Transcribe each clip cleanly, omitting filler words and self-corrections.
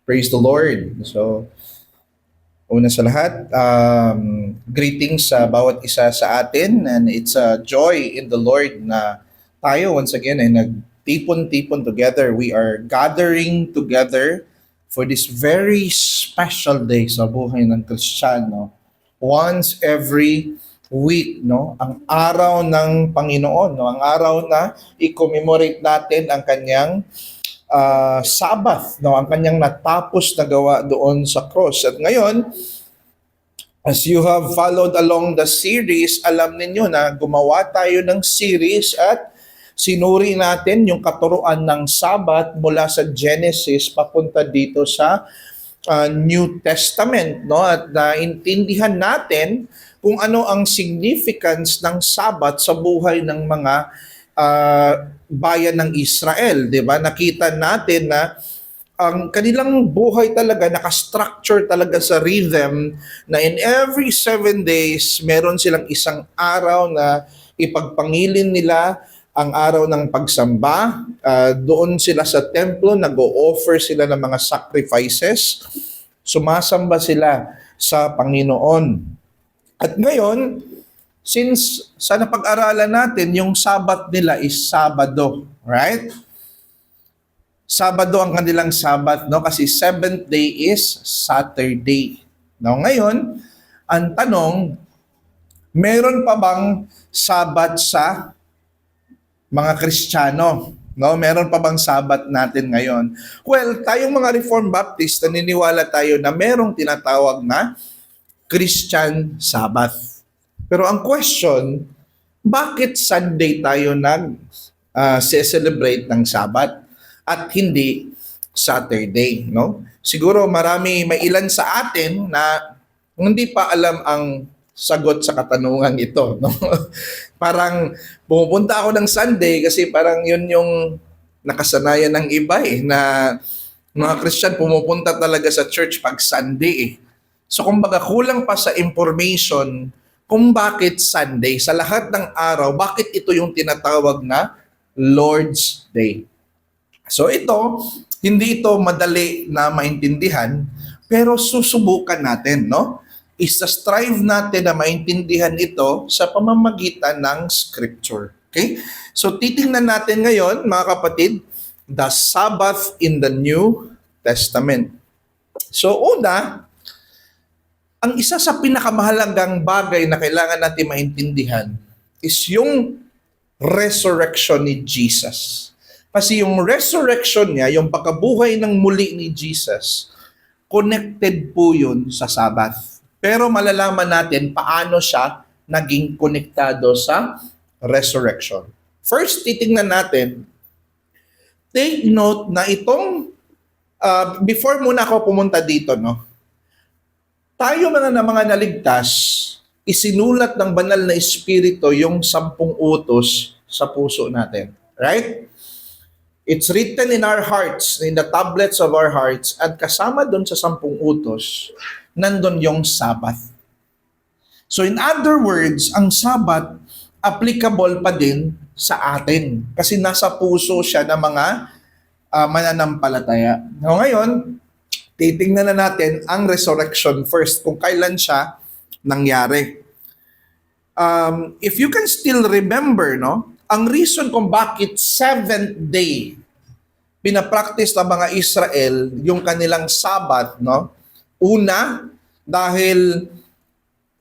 Praise the Lord. So, una sa lahat, greetings sa bawat isa sa atin, and it's a joy in the Lord na tayo once again ay nagtipon-tipon together. We are gathering together for this very special day sa buhay ng Kristiyano. Once every week, no? Ang araw ng Panginoon, no? Ang araw na i-commemorate natin ang kanyang Sabbath, no, ang kanyang natapos na gawa doon sa cross. At ngayon, as you have followed along the series, alam ninyo na gumawa tayo ng series at sinuri natin yung katuruan ng Sabbath mula sa Genesis papunta dito sa New Testament, no? At naintindihan natin kung ano ang significance ng Sabbath sa buhay ng mga bayan ng Israel, 'di ba? Nakita natin na ang kanilang buhay talaga naka-structure talaga sa rhythm na in every 7 days meron silang isang araw na ipagpangilin nila ang araw ng pagsamba. Doon sila sa templo, nag-o-offer sila ng mga sacrifices. Sumasamba sila sa Panginoon. At ngayon, since sa napag-aralan natin, yung Sabat nila is Sabado, right? Sabado ang kanilang Sabat, no? Kasi 7th day is Saturday. No, ngayon, ang tanong, meron pa bang Sabat sa mga Kristiyano? No, meron pa bang Sabat natin ngayon? Well, tayong mga Reformed Baptist, naniniwala tayo na merong tinatawag na Christian Sabbath. Pero ang question, bakit Sunday tayo nag-celebrate ng Sabat at hindi Saturday, no? Siguro may ilan sa atin na hindi pa alam ang sagot sa katanungan ito, no? Parang pumupunta ako ng Sunday kasi parang yun yung nakasanayan ng iba na mga Christian pumupunta talaga sa church pag Sunday . So kumbaga kulang pa sa information kung bakit Sunday, sa lahat ng araw, bakit ito yung tinatawag na Lord's Day. So ito, hindi ito madali na maintindihan, pero susubukan natin, no? Isa-strive natin na maintindihan ito sa pamamagitan ng Scripture. Okay? So titingnan natin ngayon, mga kapatid, the Sabbath in the New Testament. So una, ang isa sa pinakamahalagang bagay na kailangan natin maintindihan is yung resurrection ni Jesus. Kasi yung resurrection niya, yung pagkabuhay ng muli ni Jesus, connected po yun sa Sabbath. Pero malalaman natin paano siya naging konektado sa resurrection. First, titingnan natin, take note na itong, before muna ako pumunta dito, no? Tayo mga naligtas, isinulat ng banal na Espiritu yung 10 utos sa puso natin. Right? It's written in our hearts, in the tablets of our hearts, at kasama doon sa 10 utos, nandun yung Sabbath. So in other words, ang Sabbath applicable pa din sa atin kasi nasa puso siya ng mga mananampalataya. Ngayon, titingnan na natin ang resurrection first, kung kailan siya nangyari. If you can still remember, no, ang reason kung bakit 7th day pinapractice ng mga Israel yung kanilang Sabbath, no? Una, dahil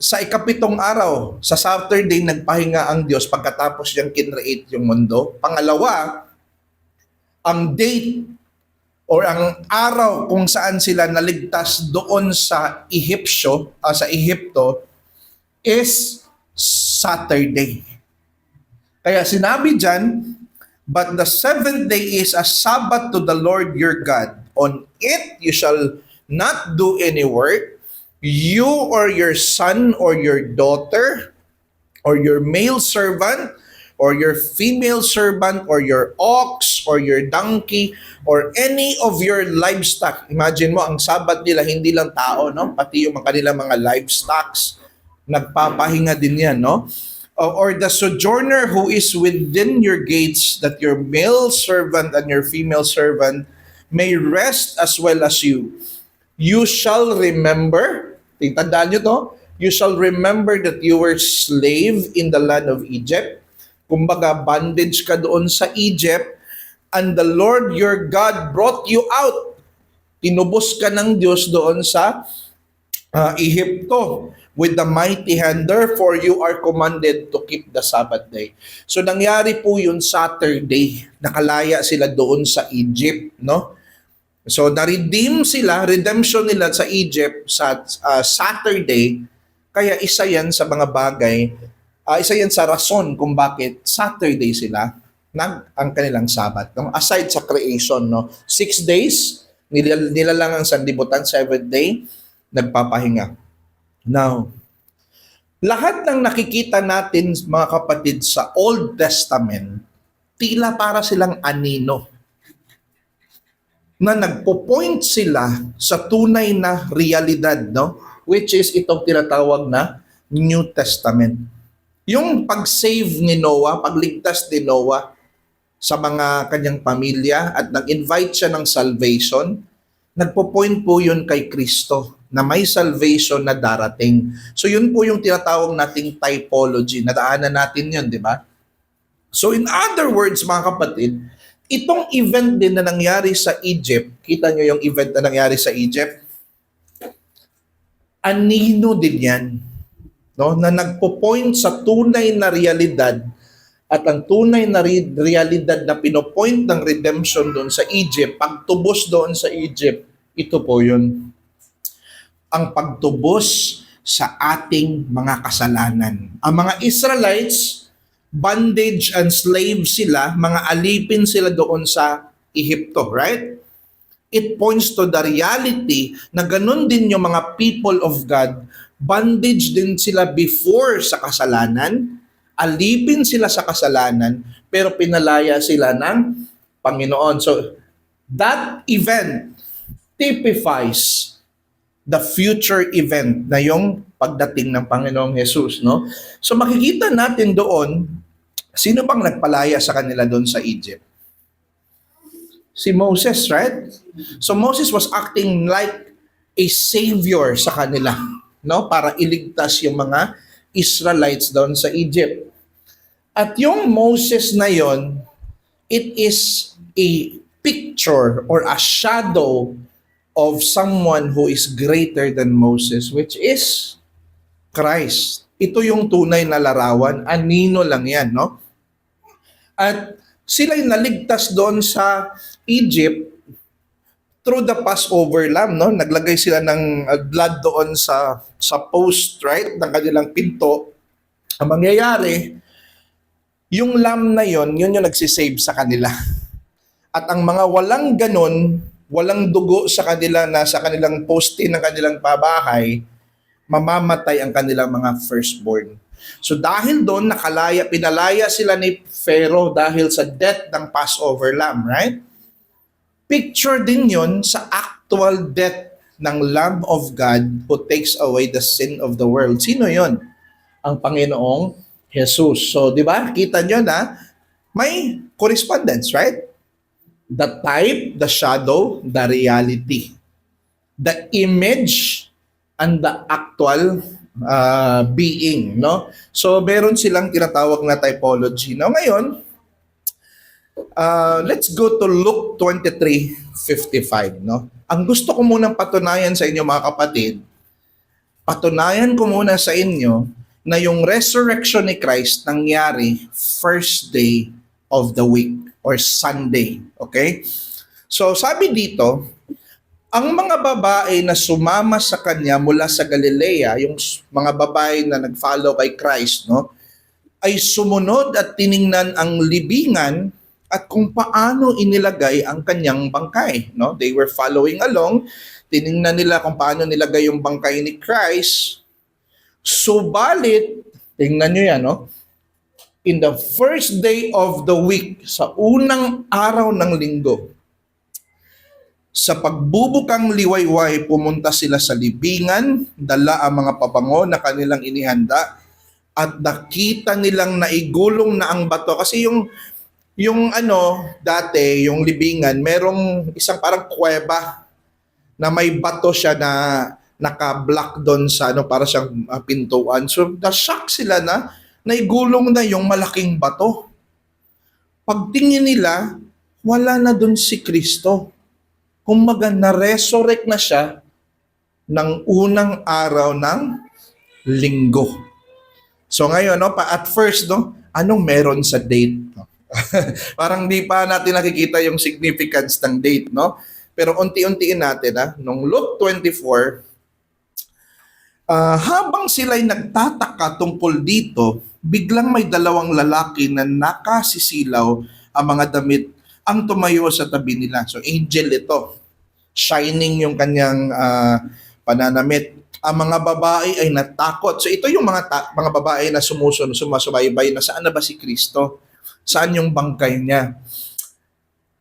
sa ikapitong araw, sa Saturday, nagpahinga ang Diyos pagkatapos niyang kinreate yung mundo. Pangalawa, ang date or ang araw kung saan sila naligtas doon sa Ehipto is Saturday. Kaya sinabi dyan, but the 7th day is a Sabbath to the Lord your God. On it you shall not do any work, you or your son or your daughter or your male servant or your female servant or your ox or your donkey or any of your livestock. Imagine mo, ang Sabat nila hindi lang tao, no? Pati yung kanilang mga livestocks, nagpapahinga din yan, no? Or the sojourner who is within your gates, that your male servant and your female servant may rest as well as you. You shall remember, tandaan nyo to, you shall remember that you were slave in the land of Egypt. Kumbaga, bondage ka doon sa Egypt, and the Lord your God brought you out. Tinubos ka ng Diyos doon sa Ehipto with the mighty hand. Therefore, you are commanded to keep the Sabbath day. So, nangyari po yun Saturday. Nakalaya sila doon sa Egypt, no? So, na-redeem sila, redemption nila sa Egypt sa Saturday. Kaya isa yan sa mga bagay, isa yan sa rason kung bakit Saturday sila ang kanilang Sabbath. No? Aside sa creation, no? 6 days, nila lang ang sanlibutan, 7th day, nagpapahinga. Now, lahat ng nakikita natin, mga kapatid, sa Old Testament, tila para silang anino na nagpo-point sila sa tunay na realidad, no? Which is itong tinatawag na New Testament. Yung pag-save ni Noah, pagligtas ni Noah sa mga kanyang pamilya at nag-invite siya ng salvation, nagpo-point po yun kay Kristo na may salvation na darating. So yun po yung tinatawag nating typology. Nadaanan natin yun, di ba? So in other words, mga kapatid, itong event din na nangyari sa Egypt, kita nyo yung event na nangyari sa Egypt? Anino din yan, no? Na nagpo-point sa tunay na realidad, at ang tunay na realidad na pinopoint ng redemption doon sa Egypt, pagtubos doon sa Egypt, ito po yun. Ang pagtubos sa ating mga kasalanan. Ang mga Israelites, bondage and slave sila, mga alipin sila doon sa Ehipto, right? It points to the reality na ganun din yung mga people of God, bondage din sila before sa kasalanan, alipin sila sa kasalanan, pero pinalaya sila ng Panginoon. So, that event typifies the future event na yung pagdating ng Panginoong Jesus, no? So, makikita natin doon, sino bang nagpalaya sa kanila doon sa Egypt? Si Moses, right? So Moses was acting like a savior sa kanila, no? Para iligtas yung mga Israelites doon sa Egypt. At yung Moses na yon, it is a picture or a shadow of someone who is greater than Moses, which is Christ. Ito yung tunay na larawan, anino lang yan, no? At sila'y naligtas doon sa Egypt through the Passover lamb, no? Naglagay sila ng blood doon sa post, right? Ng kanilang pinto. Ang mangyayari, yung lamb na yon, yun yung nagsisave sa kanila. At ang mga walang ganon, walang dugo sa kanila na sa kanilang poste ng kanilang pabahay, mamamatay ang kanilang mga firstborn. So dahil doon, pinalaya sila ni Pharaoh dahil sa death ng Passover lamb, right? Picture din yon sa actual death ng Lamb of God who takes away the sin of the world. Sino yon? Ang Panginoong Jesus. So, di ba? Kita nyo na may correspondence, right? The type, the shadow, the reality. The image and the actual being, no? So, meron silang tinatawag na typology. Now, ngayon, let's go to Luke 23:55, no? Ang gusto ko munang patunayan sa inyo, mga kapatid, patunayan ko muna sa inyo na yung resurrection ni Christ nangyari first day of the week or Sunday, okay? So, sabi dito, ang mga babae na sumama sa kanya mula sa Galilea, yung mga babae na nag-follow kay Christ, no, ay sumunod at tiningnan ang libingan at kung paano inilagay ang kanyang bangkay, no? They were following along, tiningnan nila kung paano nilagay yung bangkay ni Christ. Subalit, tingnan nyo yan, no? In the first day of the week, sa unang araw ng linggo, sa pagbubukang liwayway, pumunta sila sa libingan, dala ang mga pabango na kanilang inihanda, at nakita nilang naigulong na ang bato. Kasi yung Yung dati, yung libingan, merong isang parang kuweba na may bato siya na naka-block doon sa para siyang pintuan. So, na-shock sila na naigulong na yung malaking bato. Pagtingin nila, wala na doon si Kristo. Kumbaga, na-resurrect na siya ng unang araw ng linggo. So ngayon, at first, anong meron sa date? Parang di pa natin nakikita yung significance ng date, no? Pero unti-untiin natin, nung Luke 24, habang sila'y nagtataka tungkol dito, biglang may dalawang lalaki na nakasisilaw ang mga damit ang tumayo sa tabi nila. So angel ito. Shining yung kanyang pananamit. Ang mga babae ay natakot. So ito yung mga babae na sumasubaybay na saan na ba si Kristo? Saan yung bangkay niya?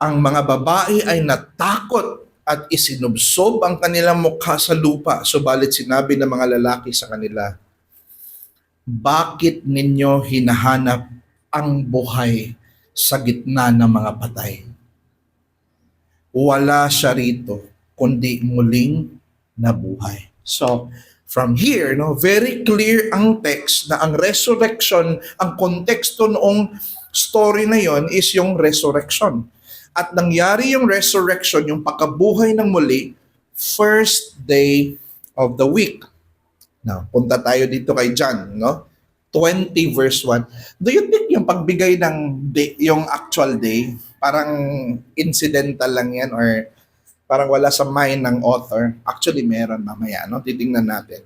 Ang mga babae ay natakot at isinubsob ang kanilang mukha sa lupa. Subalit sinabi ng mga lalaki sa kanila, bakit ninyo hinahanap ang buhay sa gitna ng mga patay? Wala siya rito, kundi muling nabuhay. So, from here, very clear ang text na ang resurrection, ang konteksto noong story na yon is yung resurrection. At nangyari yung resurrection, yung pagkabuhay ng muli, first day of the week. Now, punta tayo dito kay John, 20 verse 1. Do you think yung pagbigay ng day, yung actual day, parang incidental lang yan or parang wala sa mind ng author? Actually, meron mamaya, titingnan natin.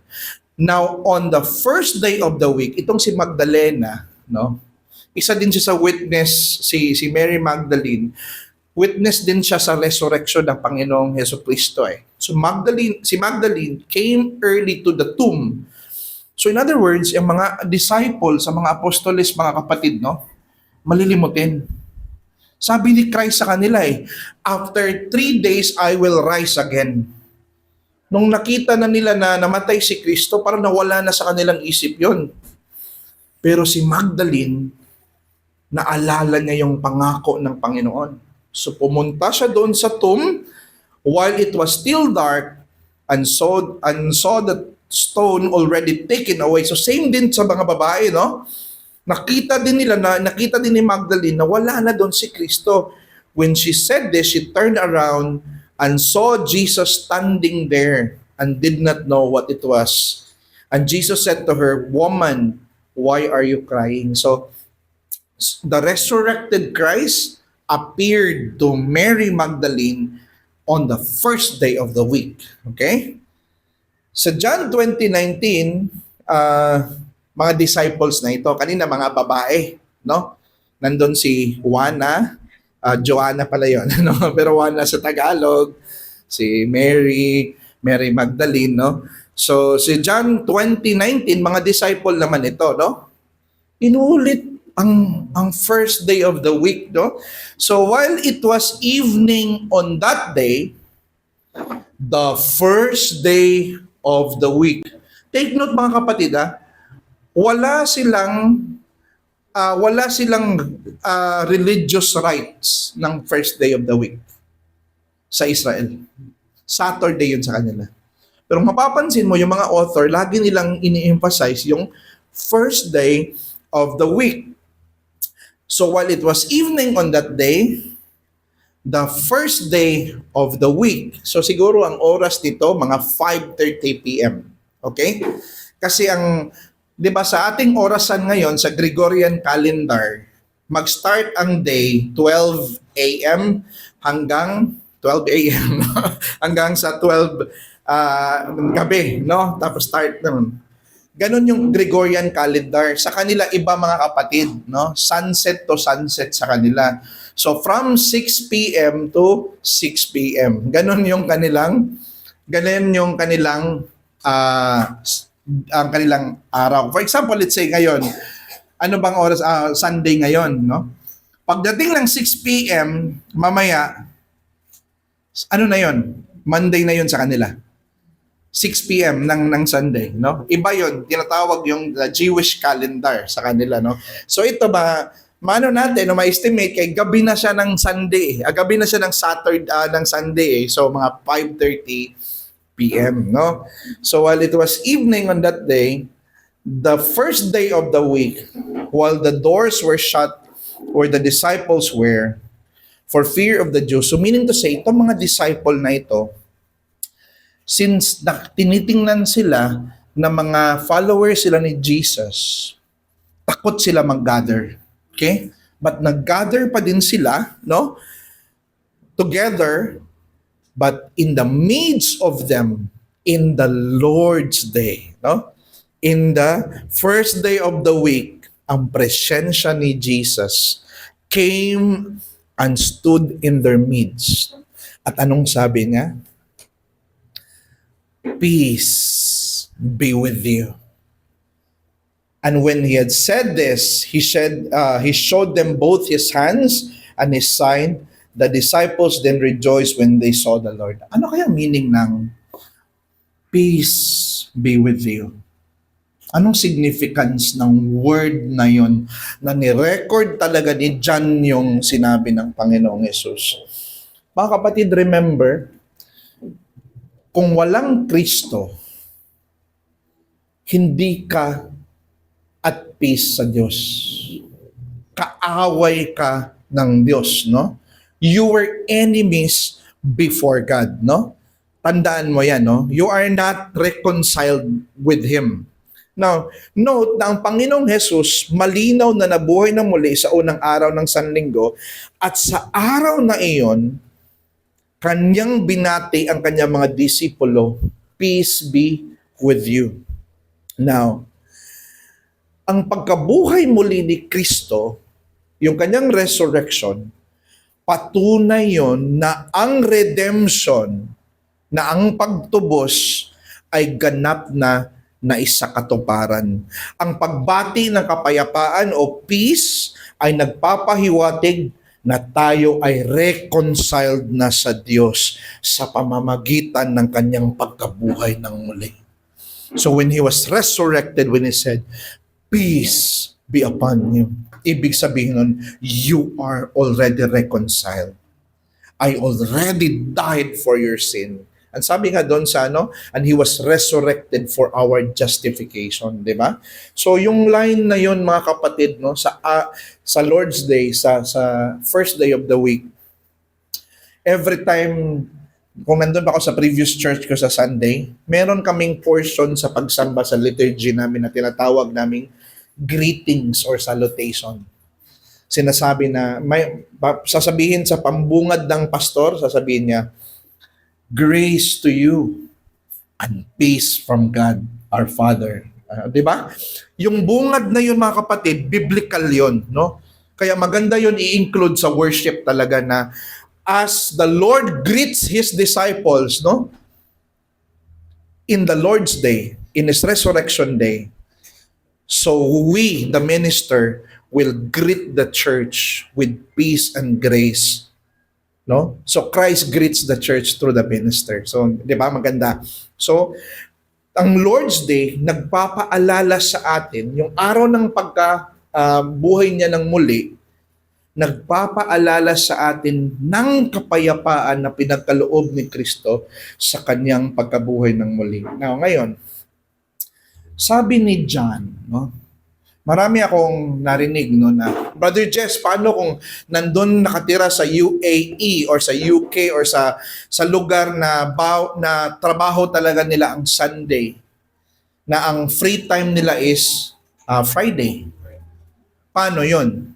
Now, on the first day of the week, itong si Magdalena, isa din siya sa witness, si Mary Magdalene, witness din siya sa resurrection ng Panginoong Jesucristo. So si Magdalene came early to the tomb. So in other words, yung mga disciples, sa mga apostoles, mga kapatid, malilimutin. Sabi ni Christ sa kanila after 3 days, I will rise again. Nung nakita na nila na namatay si Kristo, parang nawala na sa kanilang isip yon. Pero si Magdalene, naalala niya yung pangako ng Panginoon. So pumunta siya doon sa tomb while it was still dark and saw the stone already taken away. So same din sa mga babae, Nakita din ni Magdalene na wala na doon si Kristo. When she said this, she turned around and saw Jesus standing there and did not know what it was. And Jesus said to her, "Woman, why are you crying?" So the resurrected Christ appeared to Mary Magdalene on the first day of the week. Okay? Sa John 20:19, mga disciples na ito, kanina mga babae, Nandun si Juana, Joanna pala yun, pero Juana sa Tagalog, si Mary Magdalene, So si John 20:19, mga disciple naman ito, Inulit ang first day of the week, So while it was evening on that day, the first day of the week. Take note mga kapatid, wala silang religious rites ng first day of the week sa Israel. Saturday yun sa kanila. Pero mapapansin mo, yung mga author, lagi nilang ini-emphasize yung first day of the week. So while it was evening on that day, the first day of the week, so siguro ang oras dito, mga 5:30 p.m. Okay? Kasi di ba sa ating orasan ngayon, sa Gregorian calendar, mag-start ang day 12 a.m. hanggang 12 a.m. hanggang sa 12 gabi, Tapos start naman. Ganon yung Gregorian calendar. Sa kanila, iba mga kapatid, Sunset to sunset sa kanila. So from 6 p.m. to 6 p.m. Ganon yung kanilang ang kanilang araw. For example, let's say ngayon, ano bang oras? Sunday ngayon, Pagdating ng 6 p.m., mamaya, ano na yon? Monday na yon sa kanila. 6 p.m. ng Sunday, Iba yon, tinatawag yung the Jewish calendar sa kanila, So ito ba, Maano natin, no, ma-estimate kay gabi na siya ng Sunday. Gabi na siya ng Saturday, ng Sunday. So, mga 5:30 p.m., no? So, while it was evening on that day, the first day of the week, while the doors were shut where the disciples were, for fear of the Jews. So, meaning to say, itong mga disciple na ito, since tinitingnan sila na mga followers sila ni Jesus, takot sila mag-gather. Okay? But nag-gather pa din sila, no? Together, but in the midst of them, in the Lord's Day, no? In the first day of the week, ang presensya ni Jesus came and stood in their midst. At anong sabi niya? Peace be with you. And when he had said this, he showed them both his hands and his side. The disciples then rejoiced when they saw the Lord. Ano kaya meaning ng peace be with you? Anong significance ng word na yon na ni-record talaga ni John yung sinabi ng Panginoong Yesus? Mga kapatid, remember, kung walang Kristo, hindi ka at peace sa Diyos. Kaaway ka ng Diyos, no? You were enemies before God, no? Tandaan mo yan, no? You are not reconciled with Him. Now, note na ang Panginoong Jesus malinaw na nabuhay na muli sa unang araw ng Sanlinggo at sa araw na iyon, kanyang binati ang kanyang mga disipulo, peace be with you. Now, ang pagkabuhay muli ni Kristo, yung kanyang resurrection, patunay yon na ang redemption, na ang pagtubos ay ganap na naisakatuparan. Ang pagbati ng kapayapaan o peace ay nagpapahiwatig na tayo ay reconciled na sa Diyos sa pamamagitan ng kanyang pagkabuhay ng muli. So when He was resurrected, when He said, peace be upon you. Ibig sabihin nun, you are already reconciled. I already died for your sin. And sabi nga doon sa and He was resurrected for our justification, di ba? So yung line na yun, mga kapatid, sa Lord's Day, sa first day of the week, every time, kung nandun pa ako sa previous church ko sa Sunday, meron kaming portion sa pagsamba sa liturgy namin na tinatawag naming greetings or salutation. Sinasabi na, sasabihin sa pambungad ng pastor, sasabihin niya, grace to you and peace from God, our Father. Di ba? Yung bungad na yun, mga kapatid, biblical yun, no? Kaya maganda yun i-include sa worship talaga na as the Lord greets His disciples, no? In the Lord's Day, in His resurrection day, so we, the minister, will greet the church with peace and grace. No? So Christ greets the church through the minister. So, di ba, maganda. So, ang Lord's Day, nagpapaalala sa atin, yung araw ng buhay niya ng muli, nagpapaalala sa atin ng kapayapaan na pinagkaloob ni Kristo sa kanyang pagkabuhay ng muli. Now, ngayon, sabi ni John, no? Marami akong narinig na, Brother Jess, paano kung nandun nakatira sa UAE or sa UK or sa lugar na trabaho talaga nila ang Sunday, na ang free time nila is Friday. Paano yon?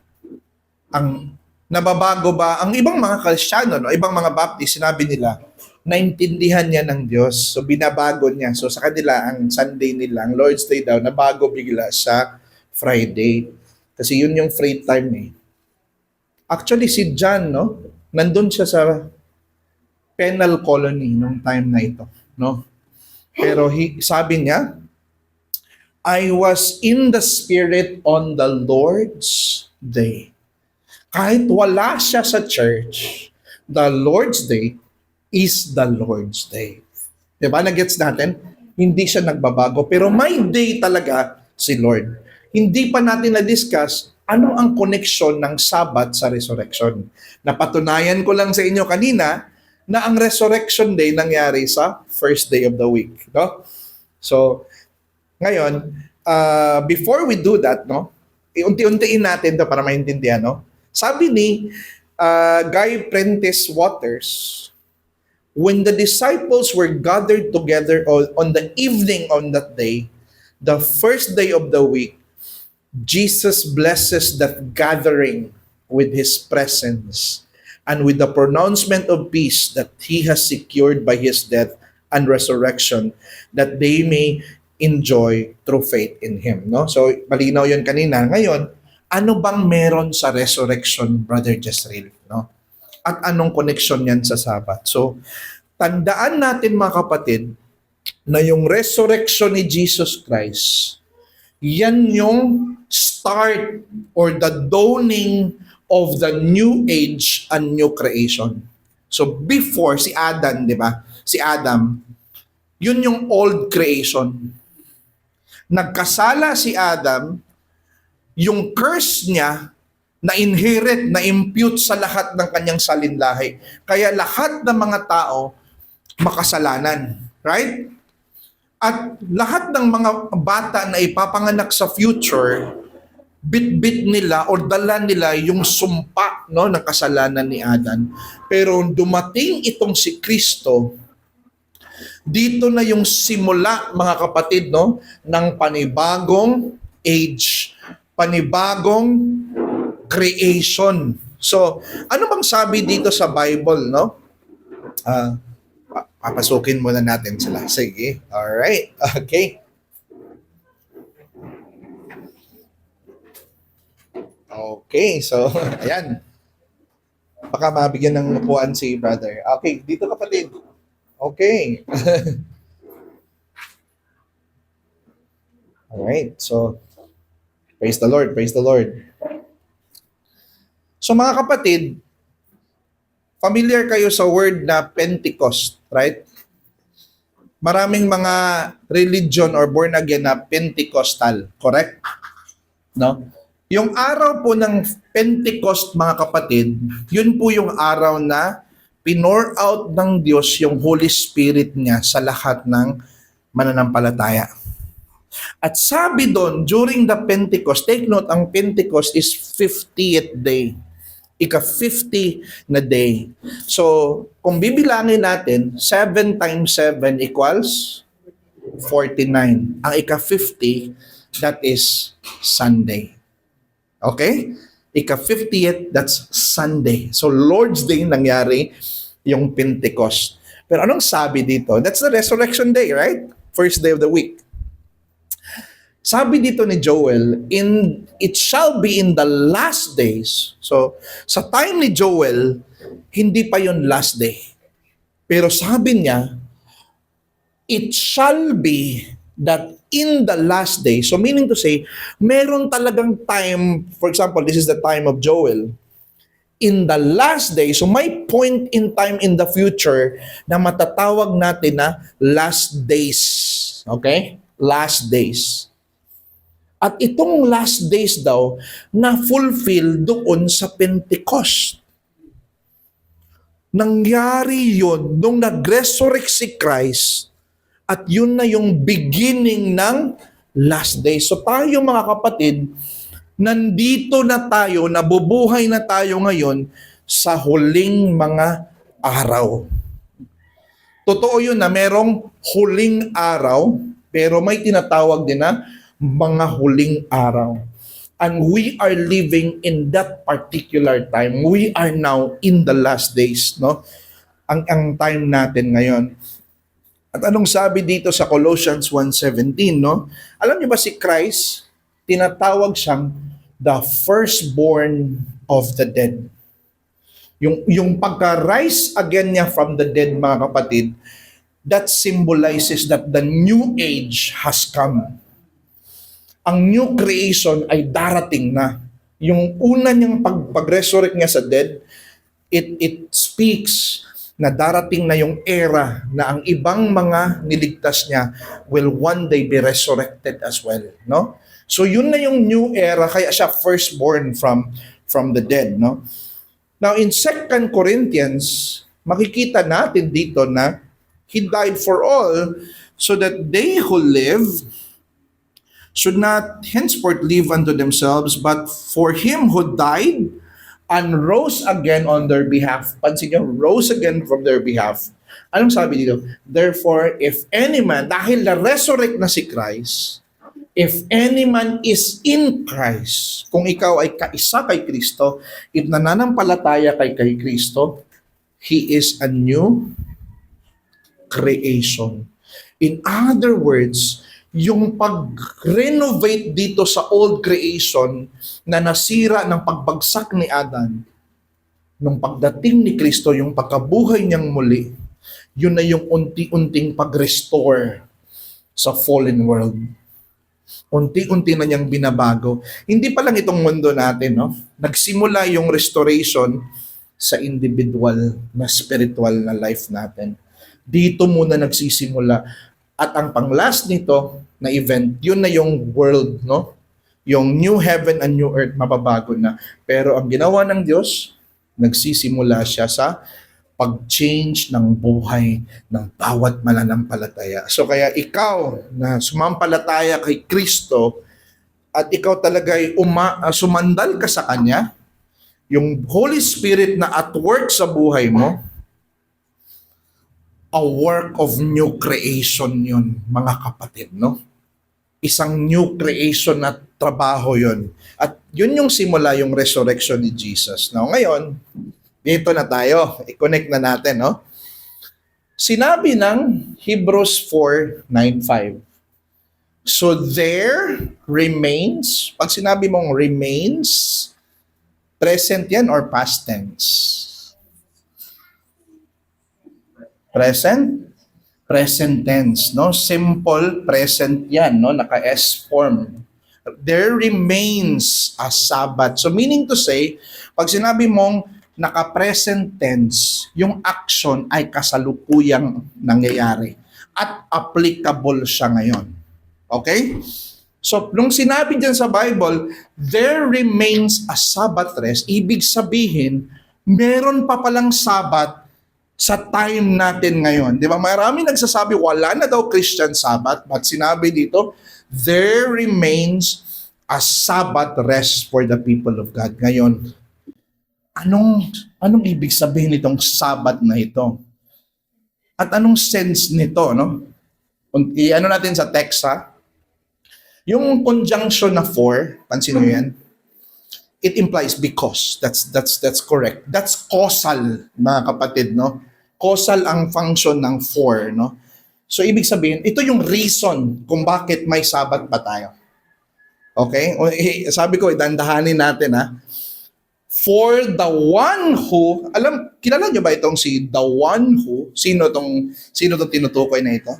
Ang nababago ba? Ang ibang mga Kristiyano, ibang mga Baptist, sinabi nila, naintindihan niya ng Diyos. So binabago niya. So sa kanila, ang Sunday nila, ang Lord's Day daw, nabago bigla sa Friday. Kasi yun yung free time eh. Actually, si John, nandun siya sa penal colony nung time na ito. No? Pero sabi niya, I was in the Spirit on the Lord's Day. Kahit wala siya sa church, the Lord's Day is the Lord's Day. Diba? Nagets natin? Hindi siya nagbabago. Pero may day talaga si Lord. Hindi pa natin na-discuss Ano ang koneksyon ng Sabat sa resurrection? Napatunayan ko lang sa inyo kanina na ang resurrection day nangyari sa first day of the week. No? So, ngayon, before we do that, no, iunti-untiin natin to para maintindihan. No? Sabi ni Guy Prentice Waters, when the disciples were gathered together on the evening on that day, the first day of the week, Jesus blesses that gathering with His presence and with the pronouncement of peace that He has secured by His death and resurrection, that they may enjoy through faith in Him. No? So, malinaw yun kanina. Ngayon, ano bang meron sa resurrection, Brother Jezreel? No? At anong connection yan sa Sabat? So, tandaan natin mga kapatid, na yung resurrection ni Jesus Christ, yan yung start or the dawning of the new age and new creation. So before si Adam, di ba? Si Adam, yun yung old creation. Nagkasala si Adam, yung curse niya na-inherit, na-impute sa lahat ng kanyang salinlahi. Kaya lahat ng mga tao makasalanan. Right? At lahat ng mga bata na ipapanganak sa future, bit-bit nila or dala nila yung sumpa, no, ng kasalanan ni Adan. Pero dumating itong si Kristo, dito na yung simula, mga kapatid, no, ng panibagong age, panibagong creation. So, ano bang sabi dito sa Bible, no? Papasukin muna natin sila. Sige. Alright. Okay. Okay. So, ayan. Baka mabigyan ng upuan si brother. Okay. Dito kapatid. Okay. Alright. So, praise the Lord. Praise the Lord. So, mga kapatid, familiar kayo sa word na Pentecost, right? Maraming mga religion or born again na Pentecostal, correct? No? Yung araw po ng Pentecost, mga kapatid, yun po yung araw na pinor out ng Diyos yung Holy Spirit niya sa lahat ng mananampalataya. At sabi doon, during the Pentecost, take note, ang Pentecost is 50th day. Ika-50 na day. So, kung bibilangin natin, 7 times 7 equals 49. Ang ika-50, that is Sunday. Okay? Ika-50th, that's Sunday. So, Lord's Day nangyari yung Pentecost. Pero anong sabi dito? That's the resurrection day, right? First day of the week. Sabi dito ni Joel, it shall be in the last days. So, sa time ni Joel, hindi pa yon last day. Pero sabi niya, it shall be that in the last day. So, meaning to say, meron talagang time, for example, this is the time of Joel. In the last day, so may point in time in the future na matatawag natin na last days. Okay? Last days. At itong last days daw, na-fulfill doon sa Pentecost. Nangyari yun nung nag-resurrect si Christ at yun na yung beginning ng last days. So tayo mga kapatid, nandito na tayo, nabubuhay na tayo ngayon sa huling mga araw. Totoo yun na merong huling araw, pero may tinatawag din na mga huling araw. And we are living in that particular time. We are now in the last days, no? Ang time natin ngayon. At anong sabi dito sa Colossians 1:17, no? Alam niyo ba si Christ, tinatawag siyang the firstborn of the dead. Yung pagka-rise again niya from the dead, mga kapatid, that symbolizes that the new age has come. Ang new creation ay darating na. Yung una niyang pag-resurrect niya sa dead, it speaks na darating na yung era na ang ibang mga niligtas niya will one day be resurrected as well, no? So yun na yung new era, kaya siya firstborn from the dead, no? Now in 2 Corinthians, makikita natin dito na He died for all so that they who live should not henceforth live unto themselves, but for Him who died and rose again on their behalf. Pansin nyo, rose again from their behalf. Anong sabi dito? Therefore, if any man, dahil na-resurrect na si Christ, if any man is in Christ, kung ikaw ay kaisa kay Kristo, if nananampalataya kay Kristo, he is a new creation. In other words, yung pag-renovate dito sa old creation na nasira ng pagbagsak ni Adan, nung pagdating ni Kristo, yung pagkabuhay niyang muli, yun na yung unti-unting pag-restore sa fallen world. Unti-unti na niyang binabago. Hindi pa lang itong mundo natin, no? Nagsimula yung restoration sa individual na spiritual na life natin. Dito muna nagsisimula. At ang pang-last nito na event, yun na yung world, no? Yung new heaven and new earth, mababago na. Pero ang ginawa ng Diyos, nagsisimula siya sa pag-change ng buhay ng bawat mananampalataya. So kaya ikaw na sumampalataya kay Kristo at ikaw talaga'y sumandal ka sa Kanya, yung Holy Spirit na at work sa buhay mo, a work of new creation yun, mga kapatid, no? Isang new creation na trabaho yun. At yun yung simula yung resurrection ni Jesus. Now, ngayon, dito na tayo. I-connect na natin, no? Sinabi ng Hebrews 4:9-5. So there remains, pag sinabi mong remains, present yan or past tense? Present? Present tense, no? Simple present yan, no? Naka-S form. There remains a Sabbath. So meaning to say, pag sinabi mong naka-present tense, yung action ay kasalukuyang nangyayari at applicable siya ngayon. Okay? So, nung sinabi dyan sa Bible, there remains a Sabbath rest, ibig sabihin, meron pa palang Sabbath sa time natin ngayon. Di ba? Marami nagsasabi, wala na daw Christian Sabbath, but sinabi dito, there remains a Sabbath rest for the people of God. Ngayon, anong ibig sabihin nitong Sabbath na ito? At anong sense nito, no? I-ano natin sa text, ha? Yung conjunction na for, pansin nyo yan, it implies because. That's correct. That's causal, mga kapatid, no? Causal ang function ng for, no? So, ibig sabihin, ito yung reason kung bakit may Sabbath pa tayo. Okay? Sabi ko, dandahanin natin, ha? For the one who, kilala nyo ba itong si the one who? Sino tong tinutukoy na ito?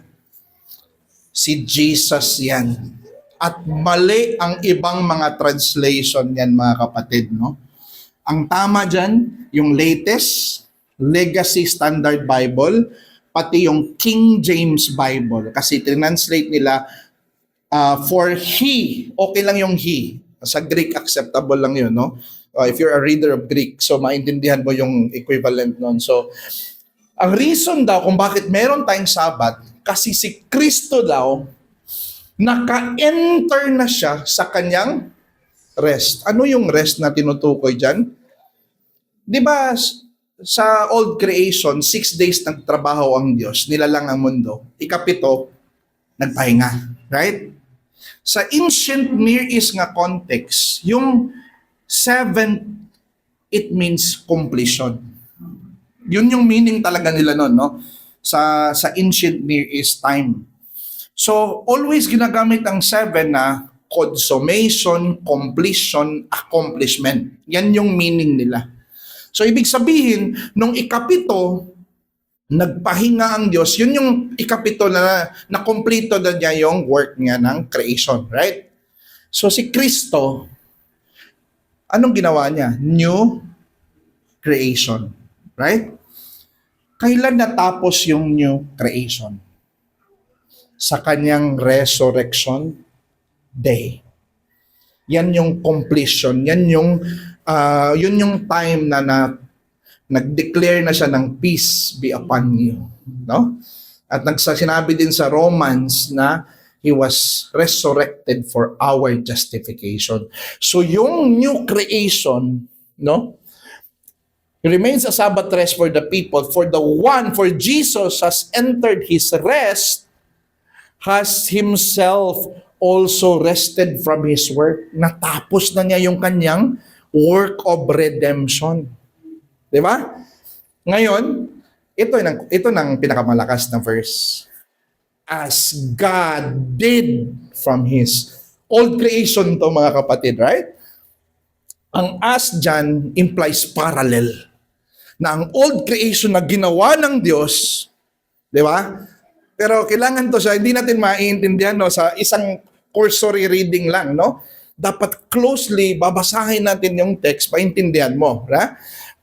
Si Jesus yan. At mali ang ibang mga translation yan, mga kapatid, no? Ang tama dyan, yung latest Legacy Standard Bible, pati yung King James Bible. Kasi translate nila, for he, okay lang yung he. Sa Greek, acceptable lang yun, no? If you're a reader of Greek, so maintindihan mo yung equivalent nun. So, ang reason daw kung bakit meron tayong Sabbath, kasi si Kristo daw, naka-enter na siya sa kanyang rest. Ano yung rest na tinutukoy dyan? Di ba sa old creation, 6 days nagtrabaho ang Diyos, nilalang ang mundo. Ikapito, nagpahinga. Right? Sa ancient Near East nga context, yung 7, it means completion. Yun yung meaning talaga nila nun, no? Sa ancient Near East time. So, always ginagamit ang 7 na consummation, completion, accomplishment. Yan yung meaning nila. So, ibig sabihin, nung ikapito, nagpahinga ang Diyos, yun yung ikapito na kompleto na niya yung work niya ng creation, right? So, si Kristo, anong ginawa niya? New creation, right? Kailan natapos yung new creation? sa kanyang resurrection day. Yan yung completion, yun yung time na nag-declare na siya ng peace be upon you, no? At sinabi din sa Romans na He was resurrected for our justification. So yung new creation, no? Remains a Sabbath rest for the people. For Jesus has entered His rest, has Himself also rested from His work. Natapos na niya yung kanyang work of redemption. Di ba? Ngayon, ito nang pinakamalakas na verse. As God did from His old creation to, mga kapatid, right? Ang as dyan implies parallel. Na ang old creation na ginawa ng Diyos, di ba? Pero kailangan to siya, hindi natin maiintindihan, no, sa isang cursory reading lang, no? Dapat closely babasahin natin yung text, paintindihan mo, right?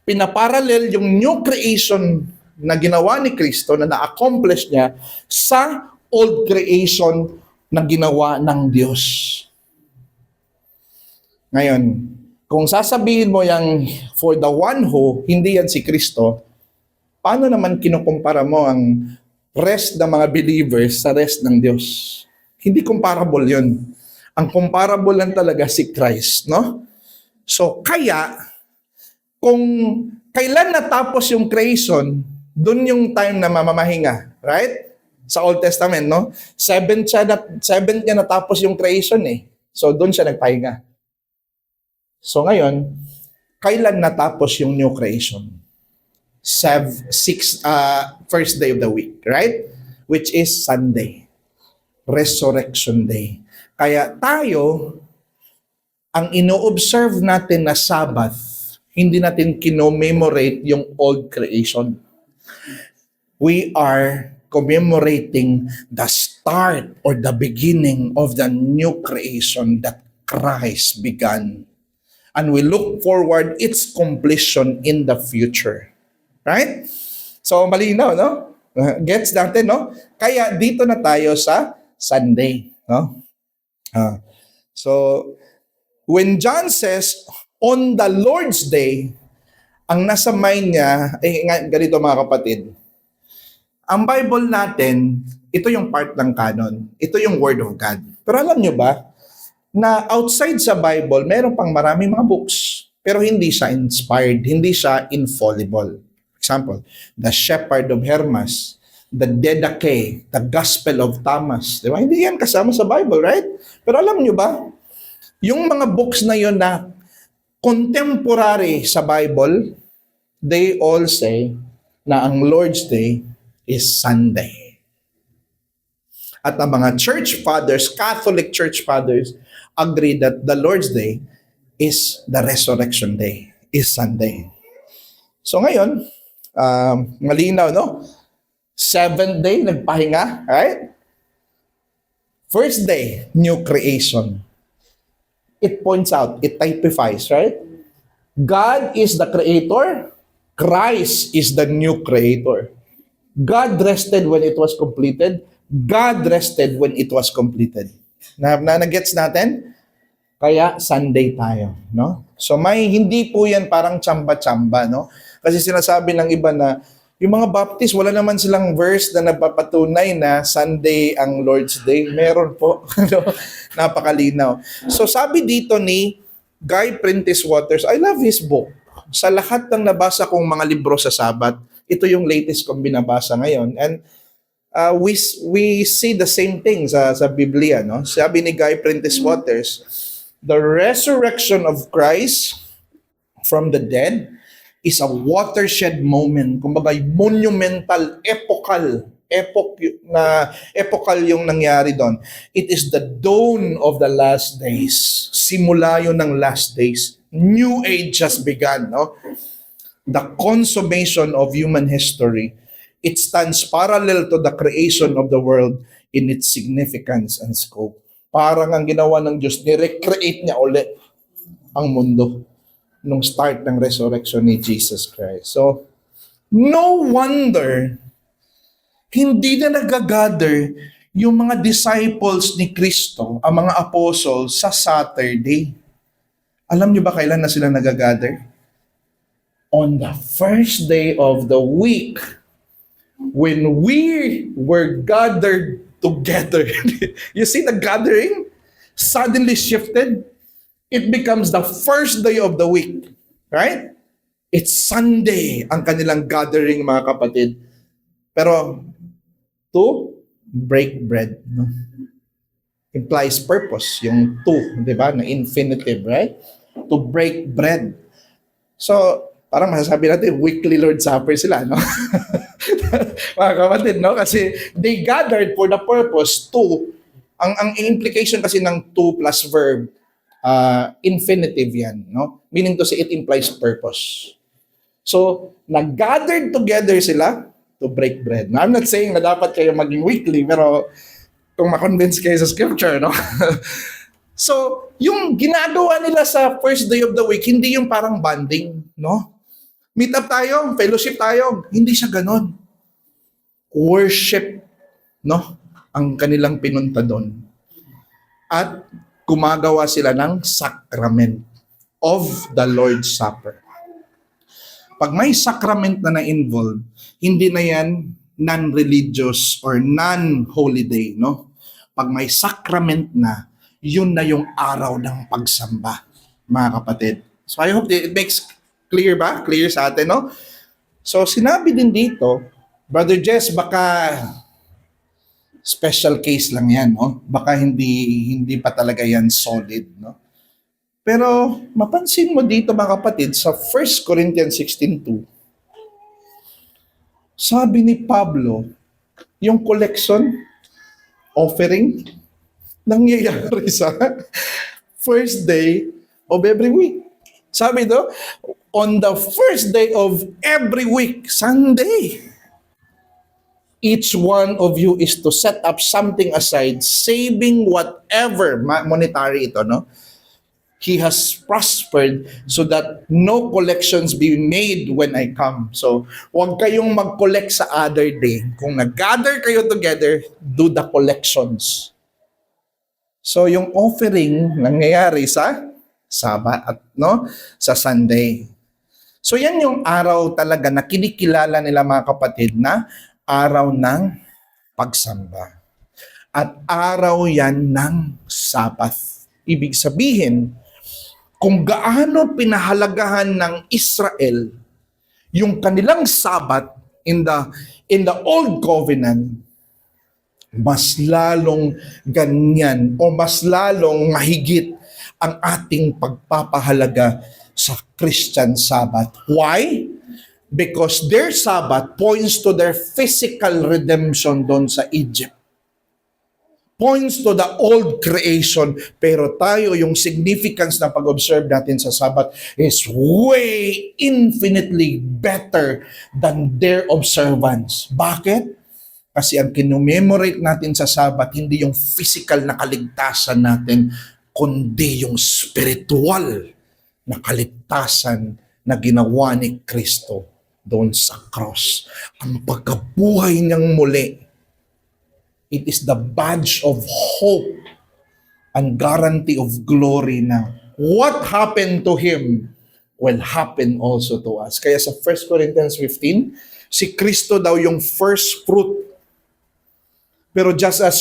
Pinaparallel yung new creation na ginawa ni Kristo, na na-accomplish niya sa old creation na ginawa ng Diyos. Ngayon, kung sasabihin mo yang for the one who, hindi yan si Kristo, paano naman kinukumpara mo ang rest ng mga believers sa rest ng Diyos? Hindi comparable yun. Ang comparable lang talaga si Christ, no? So, kaya, kung kailan natapos yung creation, dun yung time na mamamahinga, right? Sa Old Testament, no? Seventh niya natapos yung creation eh. So, dun siya nagpahinga. So, ngayon, kailan natapos yung new creation? First day of the week, right? Which is Sunday. Resurrection Day. Kaya tayo, ang ino-observe natin na Sabbath, hindi natin kino-memorate yung old creation. We are commemorating the start or the beginning of the new creation that Christ began. And we look forward its completion in the future. Right? So, malinaw, no? Gets natin, no? Kaya dito na tayo sa Sunday, no? So, when John says, on the Lord's Day, ang nasa mind niya, ganito mga kapatid, ang Bible natin, ito yung part ng canon. Ito yung Word of God. Pero alam nyo ba, na outside sa Bible, meron pang maraming mga books. Pero hindi siya inspired, hindi siya infallible. Example, the Shepherd of Hermas, the Didache, the Gospel of Thomas. Di ba? Hindi yan kasama sa Bible, right? Pero alam nyo ba, yung mga books na yun na contemporary sa Bible, they all say na ang Lord's Day is Sunday. At ang mga church fathers, Catholic church fathers, agree that the Lord's Day is the Resurrection Day, is Sunday. So ngayon, malinaw, no? Seventh day, nagpahinga, right? First day, new creation. It points out, it typifies, right? God is the creator, Christ is the new creator. God rested when it was completed, God rested when it was completed. Na-gets natin? Kaya Sunday tayo, no? So hindi po yan parang tsamba-tsamba, no? Kasi sinasabi ng iba na yung mga Baptist, wala naman silang verse na napapatunay na Sunday ang Lord's Day. Meron po. Napakalinaw. So sabi dito ni Guy Prentice Waters, I love his book. Sa lahat ng nabasa kong mga libro sa Sabat, ito yung latest kong binabasa ngayon. And we see the same thing sa Biblia, no? Sabi ni Guy Prentice Waters, the resurrection of Christ from the dead is a watershed moment. Kumbaga, monumental, epochal yung nangyari doon. It is the dawn of the last days. Simula yun ng last days. New age has begun, no? The consummation of human history. It stands parallel to the creation of the world in its significance and scope. Parang ang ginawa ng Diyos, ni-recreate niya ulit ang mundo nung start ng resurrection ni Jesus Christ. So, no wonder hindi na nag-gather yung mga disciples ni Kristo, ang mga apostles, sa Saturday. Alam niyo ba kailan na sila nagagather? On the first day of the week, when we were gathered together. You see the gathering suddenly shifted. It becomes the first day of the week. Right? It's Sunday ang kanilang gathering, mga kapatid. Pero to break bread, no? Implies purpose, yung to, di ba? Na infinitive, right? To break bread. So, parang masasabi natin, weekly Lord Supper sila, no? Mga kapatid, no? Kasi they gathered for the purpose to, ang implication kasi ng to plus verb, infinitive yan, no? Meaning to say, it implies purpose. So, nag-gathered together sila to break bread. Now, I'm not saying na dapat kayo maging weekly, pero kung makonvince kayo sa scripture, no? So, yung ginagawa nila sa first day of the week, hindi yung parang bonding, no? Meet up tayo, fellowship tayo. Hindi siya ganon. Worship, no? Ang kanilang pinunta doon. At gumagawa sila ng sacrament of the Lord's Supper. Pag may sacrament na na-involve, hindi na yan non-religious or non-holy day, no? Pag may sacrament na, yun na yung araw ng pagsamba, mga kapatid. So I hope it makes clear ba? Clear sa atin, no? So sinabi din dito, Brother Jess, baka special case lang yan, no? Baka hindi pa talaga yan solid, no? Pero mapansin mo dito, mga kapatid, sa 1 Corinthians 16:2, sabi ni Pablo, yung collection, offering, nangyayari sa first day of every week. Sabi do, on the first day of every week, Sunday, each one of you is to set up something aside, saving whatever, monetary ito, no? He has prospered so that no collections be made when I come. So, huwag kayong mag-collect sa other day. Kung nag-gather kayo together, do the collections. So, yung offering nangyayari sa Sabat at no, sa Sunday. So, yan yung araw talaga na kinikilala nila, mga kapatid, na araw ng pagsamba. At araw yan ng Sabbath. Ibig sabihin, kung gaano pinahalagahan ng Israel yung kanilang Sabat in the Old Covenant, mas lalong ganyan o mas lalong mahigit ang ating pagpapahalaga sa Christian Sabbath. Why? Because their Sabbath points to their physical redemption doon sa Egypt. Points to the old creation, pero tayo, yung significance na pag-observe natin sa Sabbath is way infinitely better than their observance. Bakit? Kasi ang kinomemorate natin sa Sabbath, hindi yung physical na kaligtasan natin, kundi yung spiritual na kaligtasan na ginawa ni Kristo doon sa cross. Ang pagkabuhay niyang muli, it is the badge of hope and guarantee of glory na what happened to Him will happen also to us. Kaya sa 1 Corinthians 15, si Kristo daw yung first fruit. Pero just as,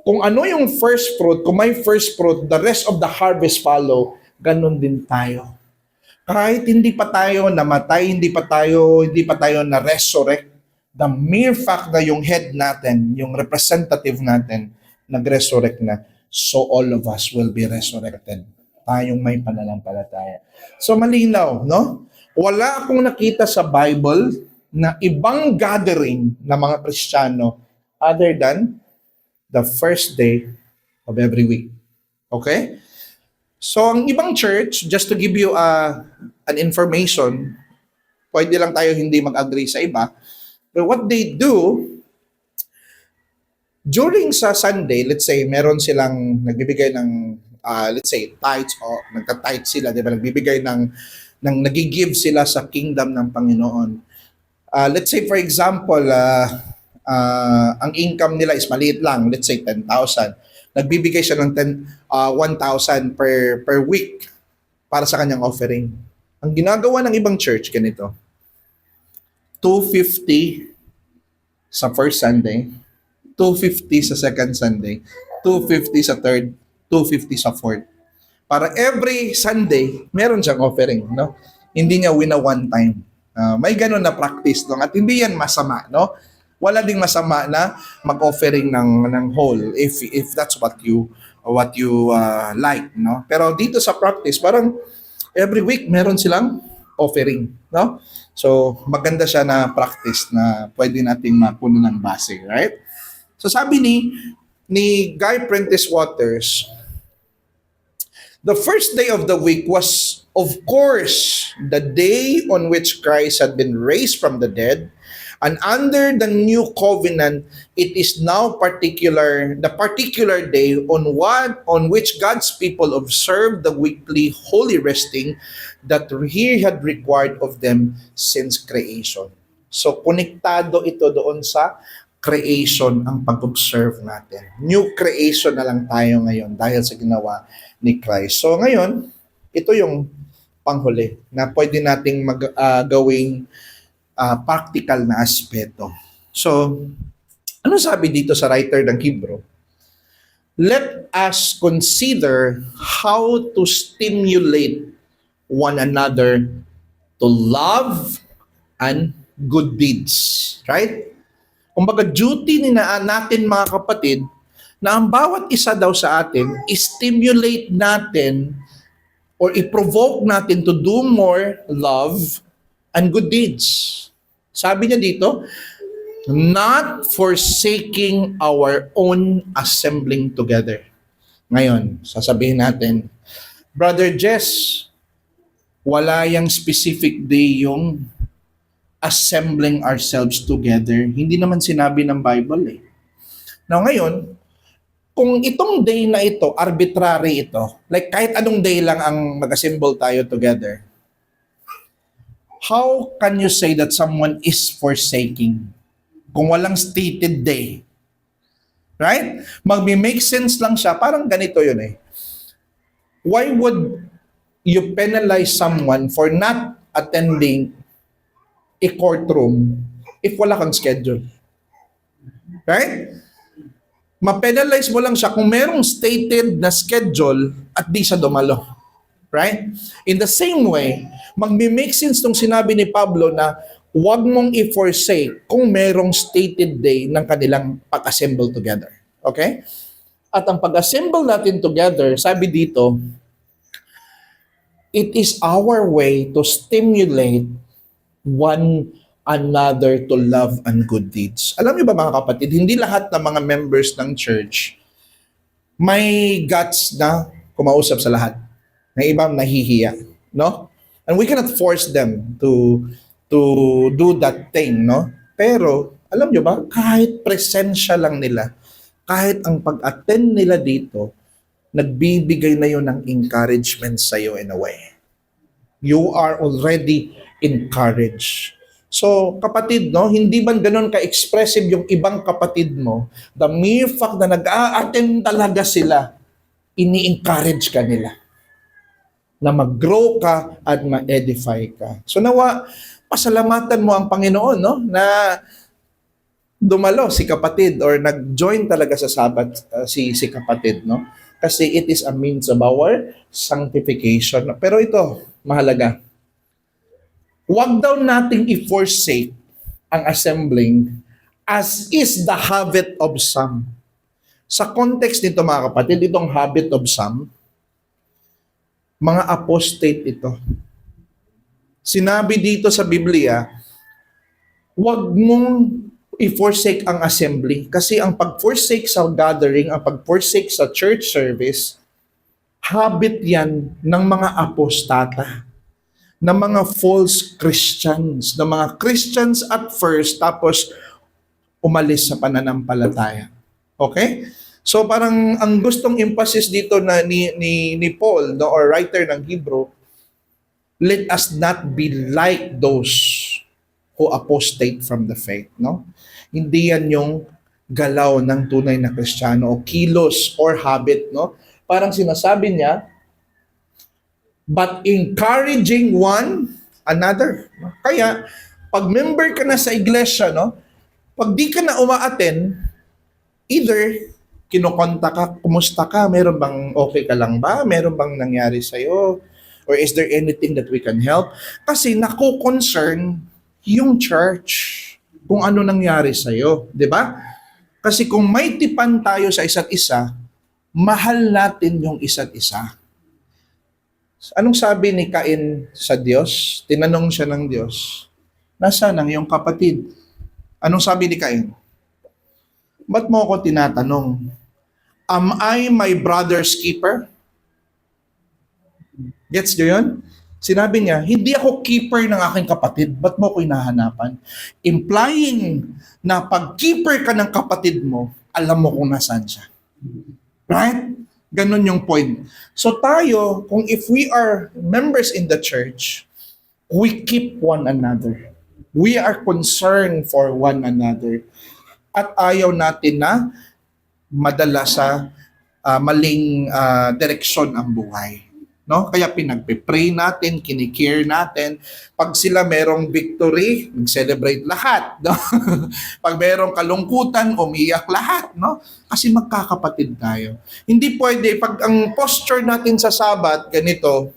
kung ano yung first fruit, kung may first fruit, the rest of the harvest follow, ganun din tayo. Kahit hindi pa tayo namatay, hindi pa tayo na-resurrect, the mere fact na yung head natin, yung representative natin, nag-resurrect na, so all of us will be resurrected. Tayong may pananampalataya. So malinaw, no? Wala akong nakita sa Bible na ibang gathering ng mga Kristiyano other than the first day of every week. Okay? So ang ibang church, just to give you an information, pwede lang tayo hindi mag-agree sa iba, but what they do, during sa Sunday, let's say, meron silang nagbibigay ng, let's say, tithes, o nagta-tithe sila, di ba? Nagbibigay ng nag-give sila sa kingdom ng Panginoon. Let's say, for example, ang income nila is maliit lang, let's say 10,000. Nagbibigay siya ng 1,000 per week para sa kanyang offering. Ang ginagawa ng ibang church, ganito. 250 sa first Sunday, 250 sa second Sunday, 250 sa third, 250 sa fourth. Para every Sunday, meron siyang offering, no? Hindi niya wina one time. May ganun na practice, no? At hindi yan masama, no? Wala ding masama na mag-offering ng whole if that's what you like, no? Pero dito sa practice, parang every week meron silang offering, no? So, maganda siya na practice na pwede nating mapuno ng base, right? So, sabi ni Guy Prentice Waters, the first day of the week was, of course, the day on which Christ had been raised from the dead. And under the new covenant, it is now the particular day on which God's people observe the weekly holy resting that He had required of them since creation. So, konektado ito doon sa creation ang pag-observe natin. New creation na lang tayo ngayon dahil sa ginawa ni Christ. So, ngayon, ito yung panghuli na pwede nating gawing practical na aspeto. So, ano sabi dito sa writer ng Hebrew? Let us consider how to stimulate one another to love and good deeds. Right? Kumbaga, duty natin mga kapatid, na ang bawat isa daw sa atin, stimulate natin or i-provoke natin to do more love and good deeds. Sabi niya dito, not forsaking our own assembling together. Ngayon, sasabihin natin, Brother Jess, wala yung specific day yung assembling ourselves together. Hindi naman sinabi ng Bible eh. Now ngayon, kung itong day na ito, arbitrary ito, like kahit anong day lang ang mag-assemble tayo together, how can you say that someone is forsaking kung walang stated day? Right? Mag-make sense lang siya. Parang ganito yun eh. Why would you penalize someone for not attending a courtroom if wala kang schedule? Right? Ma-penalize mo lang siya kung merong stated na schedule at di siya dumalo. Right? In the same way, mag-make sense tong sinabi ni Pablo na huwag mong i-forsake kung merong stated day ng kanilang pag-assemble together. Okay? At ang pag-assemble natin together, sabi dito, it is our way to stimulate one another to love and good deeds. Alam niyo ba mga kapatid, hindi lahat ng mga members ng church may guts na kumausap sa lahat. May ibang nahihiya, no? And we cannot force them to do that thing, no? Pero, alam nyo ba, kahit presensya lang nila, kahit ang pag-attend nila dito, nagbibigay na yun ng encouragement sa'yo in a way. You are already encouraged. So, kapatid, no, hindi man ganun ka-expressive yung ibang kapatid mo, the mere fact na nag-a-attend talaga sila, ini-encourage ka nila na mag-grow ka at ma-edify ka. So nawa, pasalamatan mo ang Panginoon, no? Na dumalo si kapatid or nag-join talaga sa Sabbath si kapatid, no? Kasi it is a means of our sanctification. Pero ito, mahalaga. Huwag daw nating i-forsake ang assembling as is the habit of some. Sa context nito mga kapatid, itong habit of some, mga apostate ito. Sinabi dito sa Biblia, huwag mong i-forsake ang assembly. Kasi ang pag-forsake sa gathering, ang pag-forsake sa church service, habit yan ng mga apostata, ng mga false Christians, ng mga Christians at first, tapos umalis sa pananampalataya. Okay? So parang ang gustong emphasis dito na ni Paul, no, or writer ng Hebrew, let us not be like those who apostate from the faith, no? Hindi yan yung galaw ng tunay na Kristiyano o kilos or habit, no? Parang sinasabi niya, but encouraging one another. Kaya, pag member ka na sa iglesia, no? Pag di ka na umaattend, either kinukonta ka, kumusta ka, meron bang okay ka lang ba? Meron bang nangyari sa'yo? Or is there anything that we can help? Kasi nako-concern yung church kung ano nangyari sa'yo. Di ba? Kasi kung may tipan tayo sa isa't isa, mahal natin yung isa't isa. Anong sabi ni Cain sa Diyos? Tinanong siya ng Diyos, nasaan ang iyong kapatid? Anong sabi ni Cain? Ba't mo ako tinatanong? Am I my brother's keeper? Gets nyo yun? Sinabi niya, hindi ako keeper ng aking kapatid. Ba't mo ako hinahanapan? Implying na pag keeper ka ng kapatid mo, alam mo kung nasaan siya. Right? Ganon yung point. So tayo, kung if we are members in the church, we keep one another. We are concerned for one another. At ayaw natin na madala sa maling direksyon ang buhay. No? Kaya pinagpe-pray natin, kinikare natin. Pag sila merong victory, mag-celebrate lahat. No? Pag merong kalungkutan, umiyak lahat. No? Kasi magkakapatid tayo. Hindi pwede, pag ang posture natin sa Sabat, ganito,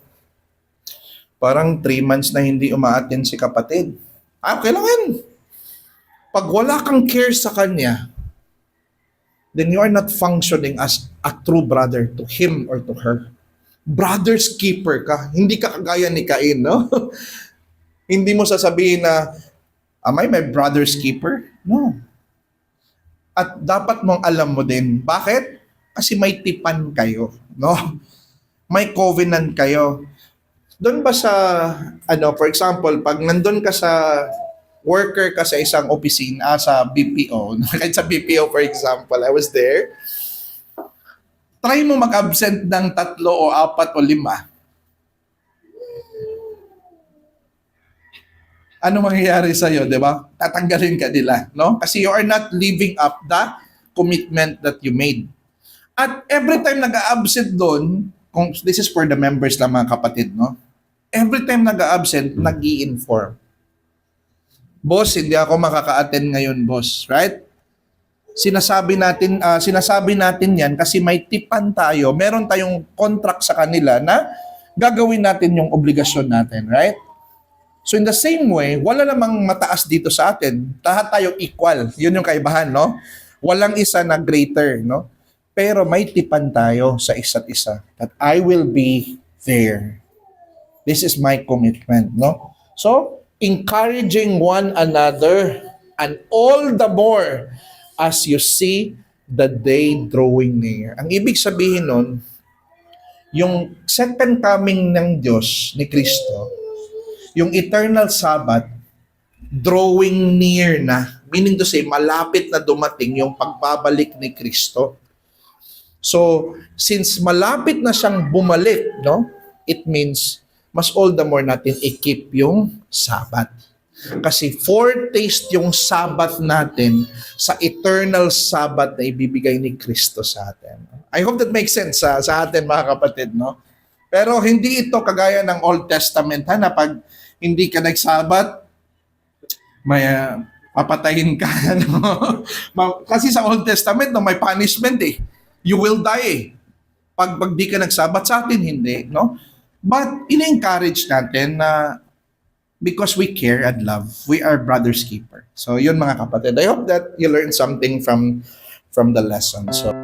parang 3 months na hindi umaattend si kapatid. Kailangan. Pag wala kang care sa kanya, then you are not functioning as a true brother to him or to her. Brother's keeper ka. Hindi ka kagaya ni Cain, no? Hindi mo sasabihin na, am I my brother's keeper? No. At dapat mong alam mo din. Bakit? Kasi may tipan kayo, no? May covenant kayo. Doon ba sa, for example, pag nandun ka sa worker ka sa isang opisina, sa BPO, kahit sa BPO for example, I was there, try mo mag-absent ng 3 o 4 o 5. Ano mangyayari sa'yo, di ba? Tatanggalin ka nila, no? Kasi you are not living up the commitment that you made. At every time nag-absent doon, kung this is for the members lang mga kapatid, no? Every time nag-absent, nag-i-inform. Boss, hindi ako makaka-attend ngayon, boss. Right? Sinasabi natin yan kasi may tipan tayo. Meron tayong contract sa kanila na gagawin natin yung obligasyon natin. Right? So in the same way, wala namang mataas dito sa atin. Lahat tayo equal. Yun yung kaibahan, no? Walang isa na greater, no? Pero may tipan tayo sa isa't isa. That I will be there. This is my commitment, no? So, encouraging one another and all the more as you see the day drawing near. Ang ibig sabihin nun, yung second coming ng Diyos, ni Kristo, yung eternal Sabbath, drawing near na. Meaning to say, malapit na dumating yung pagbabalik ni Kristo. So, since malapit na siyang bumalik, no, it means mas all the more natin i-keep yung Sabbath. Kasi foretaste yung Sabbath natin sa eternal Sabbath na ibibigay ni Kristo sa atin. I hope that makes sense sa atin mga kapatid, no? Pero hindi ito kagaya ng Old Testament, na pag hindi ka nag-Sabbath, may papatayin ka. No? Kasi sa Old Testament, no, may punishment eh. You will die eh. Pag di ka nag-Sabbath, sa atin hindi, no? But ina-encourage natin na because we care and love, we are brother's keeper. So yun mga kapatid. I hope that you learned something from the lesson. So